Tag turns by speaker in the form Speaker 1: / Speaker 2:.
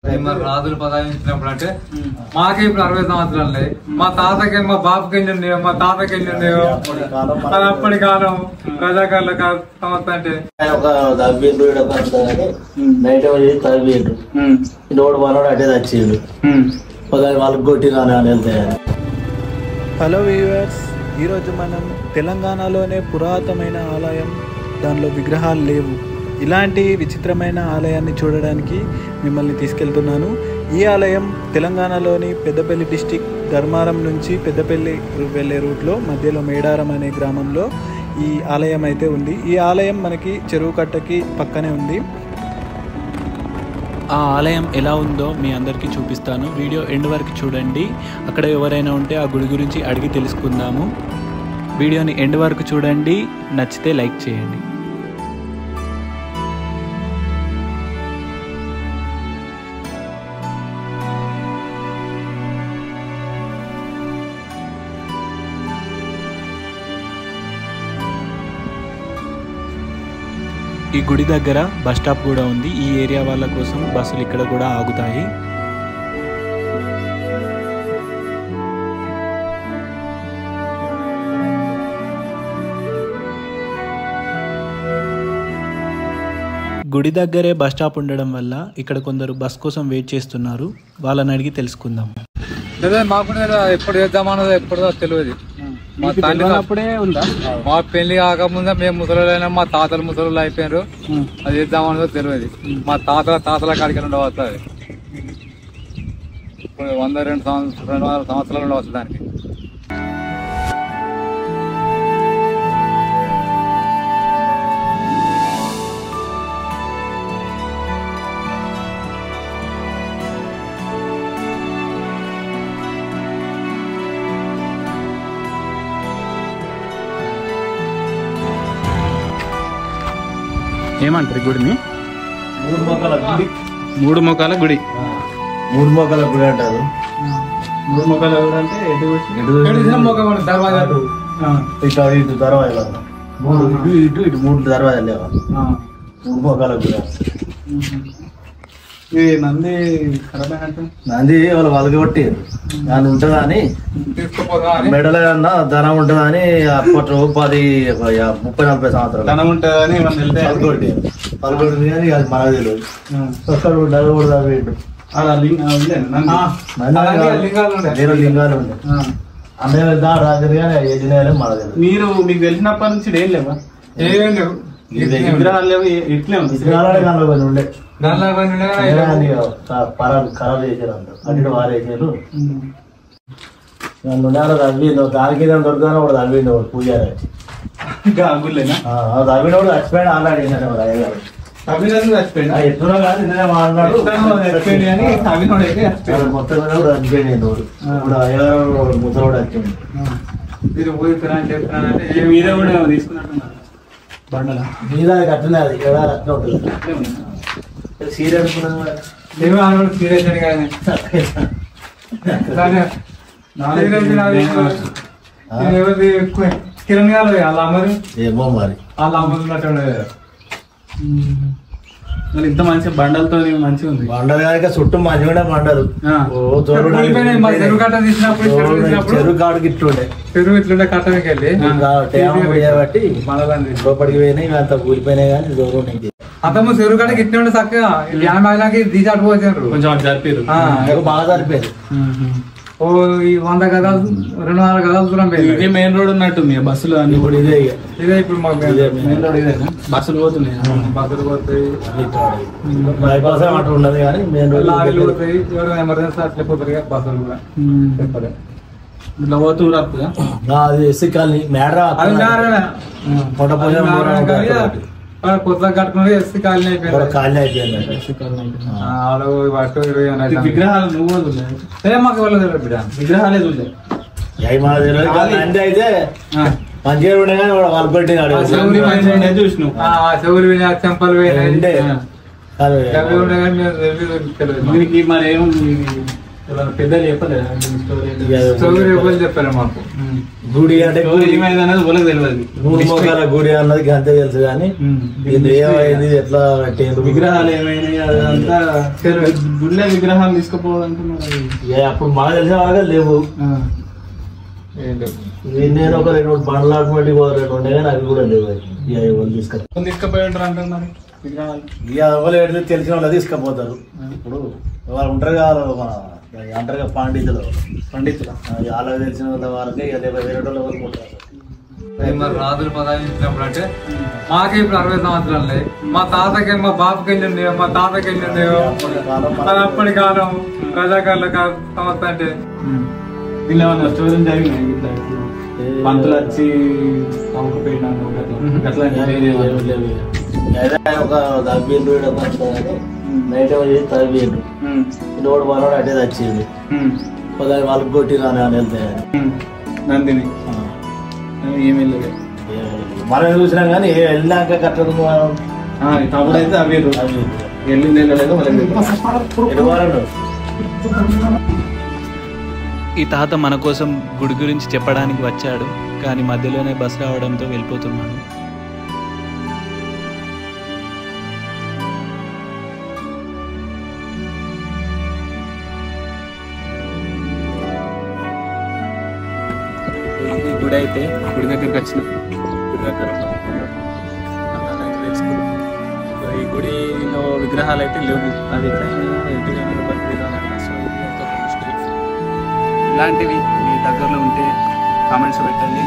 Speaker 1: మరి రాజులు పదాయించినప్పుడు అంటే మాకే ఇప్పుడు 60 సంవత్సరాలు, మా తాతకి మా బాబుకి ఎన్ని ఉన్నాయో, మా తాతకి ఎన్ని ఉన్నాయో, అది అప్పటి కాలం రజాకారుల సంవత్సరం అంటే
Speaker 2: నైట్ తవ్విండు ఇంకోటి మనోడు అటే తెచ్చిండు వాళ్ళకి కొట్టి రాని వెళ్తాయి.
Speaker 3: హలో వ్యూవర్స్, ఈరోజు మనం తెలంగాణలోనే పురాతనమైన ఆలయం, దానిలో విగ్రహాలు లేవు, ఇలాంటి విచిత్రమైన ఆలయాన్ని చూడడానికి మిమ్మల్ని తీసుకెళ్తున్నాను. ఈ ఆలయం తెలంగాణలోని పెద్దపల్లి డిస్టిక్ ధర్మారం నుంచి పెద్దపల్లి వెళ్ళే రూట్లో మధ్యలో మేడారం అనే గ్రామంలో ఈ ఆలయం అయితే ఉంది. ఈ ఆలయం మనకి చెరువు కట్టకి పక్కనే ఉంది. ఆ ఆలయం ఎలా ఉందో మీ అందరికీ చూపిస్తాను. వీడియో ఎండ్ వరకు చూడండి. అక్కడ ఎవరైనా ఉంటే ఆ గుడి గురించి అడిగి తెలుసుకుందాము. వీడియోని ఎండ్ వరకు చూడండి, నచ్చితే లైక్ చేయండి. ఈ గుడి దగ్గర బస్ స్టాప్ కూడా ఉంది. ఈ ఏరియా వాళ్ళ కోసం బస్సులు ఇక్కడ కూడా ఆగుతాయి. గుడి దగ్గరే బస్ స్టాప్ ఉండడం వల్ల ఇక్కడ కొందరు బస్ కోసం వెయిట్ చేస్తున్నారు. వాళ్ళని అడిగి తెలుసుకుందాం.
Speaker 1: మాకు ఎప్పుడు చేద్దామన్నదో ఎప్పుడో తెలియదు. మా అప్పుడే ఉందా? మా పెళ్లి కాకముందే మేము ముసలిఅయినా మా తాతలు ముసలు అయిపోయారు. అది చేద్దామన్నదో తెలియదు. మా తాతల కాడికి ఉండవచ్చు. అది ఇప్పుడు 100-200 సంవత్సరాలు ఉండవచ్చు దానికి.
Speaker 3: ఏమంటారు గుడిని?
Speaker 2: 3 మొక్కల గుడి.
Speaker 3: 3 మొక్కల గుడి.
Speaker 2: 3 మొక్కల గుడి అంటారు.
Speaker 3: 3 మొక్కల గుడి అంటే ఇటు
Speaker 1: దర్వాజా
Speaker 2: ఇటు దర్వాజా 3 దర్వాజాలు లేవా? 3 మొక్కల గుడి.
Speaker 3: నంది
Speaker 2: నంది వాళ్ళు వలగొట్టి దాన్ని ఉంటుందా అని మెడల కన్నా ధనం ఉంటుందా అని అప్పట్లో 30-40 సంవత్సరాలు
Speaker 3: ధనం ఉంటుందని
Speaker 2: పలకొట్టి కానీ అది మనకు తెలియదు. ఒక్కడు కూడా తవ్విండు. లింగాలు ఉండే అందరూ రాజు కానీ ఎదినాయని మనకు తెలియదు.
Speaker 3: మీకు తెలిసినప్పటి నుంచి ఏం లేవా?
Speaker 1: ఏం లేవు
Speaker 3: విగ్రహాలు లేవు. ఇట్లే
Speaker 2: విగ్రహాలు దానిలో కొన్ని ఉండే
Speaker 1: ఖరాబ్
Speaker 2: చేశారు. అందరూ అటు వారేసారు. దానిలో తవ్విండు. దానికి దొరుకుతాను కూడా తవ్విండు. ఒకటి పూజారి తవ్విన కూడా చచ్చిపోయాడు. ఆల్రెడీ అయ్యగారు ఎట్లున్నా కానీ నిన్నే మాట్లాడు మొత్తం కూడా చచ్చిపోయింది. ఇప్పుడు అయ్యగారు ముసలోడు వచ్చింది.
Speaker 3: మీరే కూడా తీసుకున్నట్టున్నారు బండల
Speaker 2: మీద కట్టిన అది అట్లా ఉంటుంది. సీరియల్
Speaker 1: కిరణ్ గారు వాళ్ళ అమ్మరు
Speaker 2: ఏమో మరి
Speaker 1: వాళ్ళ అమ్మన్నట్టు
Speaker 3: ఇంత మంచి బండలతో మంచిగా ఉంది.
Speaker 2: బండలు కనుక చుట్టూ మంచిగా బండలు
Speaker 1: చెరువు కట్ట తీసినప్పుడు
Speaker 2: చెరువు కాడికి ఇట్లుండే
Speaker 1: చెరువు ఇట్లుండే కట్టకి వెళ్ళి
Speaker 2: బట్టి లోపలికి పోయినాయి. అంత కూలిపోయినాయి కానీ దూరం
Speaker 1: అతము చెరువు కట్టకి ఇట్లా ఉండే చక్కగా వ్యాయామాలకి తీసాడిపోయారు.
Speaker 3: కొంచెం జరిపారు.
Speaker 2: బాగా జరిపారు.
Speaker 1: ఓ 100 గదాలు 200 గదాలు దూరం
Speaker 3: ఇదే మెయిన్ రోడ్ ఉన్నట్టుంది. బస్సులు అన్ని కూడా
Speaker 1: ఇదే ఇప్పుడు మాకు
Speaker 3: మెయిన్ రోడ్ ఇదేనా? బస్సులు పోతున్నాయి.
Speaker 1: బస్సులు పోతాయి.
Speaker 2: బైపాస్ అటు ఉండదు కానీ మెయిన్ రోడ్
Speaker 1: లారీలు పోతాయి. ఎవరైనా ఎమర్జెన్సీ అట్లే పోతారు. బస్సులు కూడా చెప్పలే
Speaker 3: ఇట్లా పోతున్నారు.
Speaker 2: అది ఎస్సీ కాలనీ మేడరా
Speaker 1: కొత్త కట్టుకుని ఎస్సీ కాలనీ అయిపోయింది.
Speaker 2: కాలనీ అయిపోయింది.
Speaker 3: విగ్రహాలు నువ్వు
Speaker 1: మాకు వెళ్ళదు బిడ్డ.
Speaker 3: విగ్రహాలే చూడలేదు.
Speaker 2: అంటే అయితే మంచిగా ఉండే కానీ వాళ్ళు పెట్టినాడు.
Speaker 3: చూసినావు
Speaker 1: చెవులు పోయినా చెంపలు పోయినా
Speaker 3: దీనికి మరి ఏముంది? పెద్దలు చెప్పలేదా
Speaker 1: స్టోరీ ఎవరు చెప్పారు మాకు.
Speaker 2: గుడి అంటే
Speaker 3: ఏమైంది అనేది వాళ్ళకి తెలియదు.
Speaker 2: 3 మోకాల గుడి అన్నది అంతే తెలుసు కానీ ఇది ఏమైంది ఎట్లా కట్టేది
Speaker 3: విగ్రహాలు ఏమైనాయి అదంతా గుళ్ళే విగ్రహాలు తీసుకుపోవాలంటున్నారు.
Speaker 2: అప్పుడు మాకు తెలిసిన వాళ్ళగా లేవు. నేను ఒక 2 బండ్లాటువంటి 2 ఉండే కానీ అవి కూడా లేవు.
Speaker 3: తీసుకుపోయి ఉంటారు అంటున్నారు విగ్రహాలు.
Speaker 2: ఎవరు ఎడితే తెలిసిన వాళ్ళు తీసుకుపోతారు. ఇప్పుడు వాళ్ళు ఉంటారు కదా మన అంటారు కదా పండితులు వాళ్ళకి తెలిసిన వాళ్ళ వాళ్ళకి వేరే వాళ్ళు ఎవరు ఉంటారు.
Speaker 1: మరి రాజులు పదాయించినప్పుడు అంటే మాకే ఇప్పుడు 60 సంవత్సరాలు, మా తాతకి మా బాబుకి వెళ్ళింది, మా తాతకి వెళ్ళింది. అప్పటి కాలం ప్రజాకారుల సంస్థ అంటే
Speaker 3: దీనిలో ఏమన్నా స్టోరీ జరిగినాయి? పంతులు వచ్చి పంపపోయినాను
Speaker 2: ఒక తగ్గిండు నైట్ తగ్గిండు ఇంకోటి మనోడు అటే తెచ్చిండు. వాళ్ళకి కొట్టి రాని అని వెళ్తాయి
Speaker 3: నందిని ఏమి వెళ్ళలేదు.
Speaker 2: మనం చూసినాం కానీ వెళ్ళాక కట్టడం
Speaker 3: తమ్ముడు అయితే అవి వెళ్ళింది వెళ్ళలేదు. ఈ తాత మన కోసం గుడి గురించి చెప్పడానికి వచ్చాడు, కానీ మధ్యలోనే బస్ రావడంతో వెళ్ళిపోతున్నాడు. గుడి అయితే గుడి దగ్గరికి వచ్చిన గుడి దగ్గర ఈ గుడిలో విగ్రహాలు అయితే లేవు. అది ఇలాంటివి మీ దగ్గరలో ఉంటే కామెంట్స్ పెట్టండి.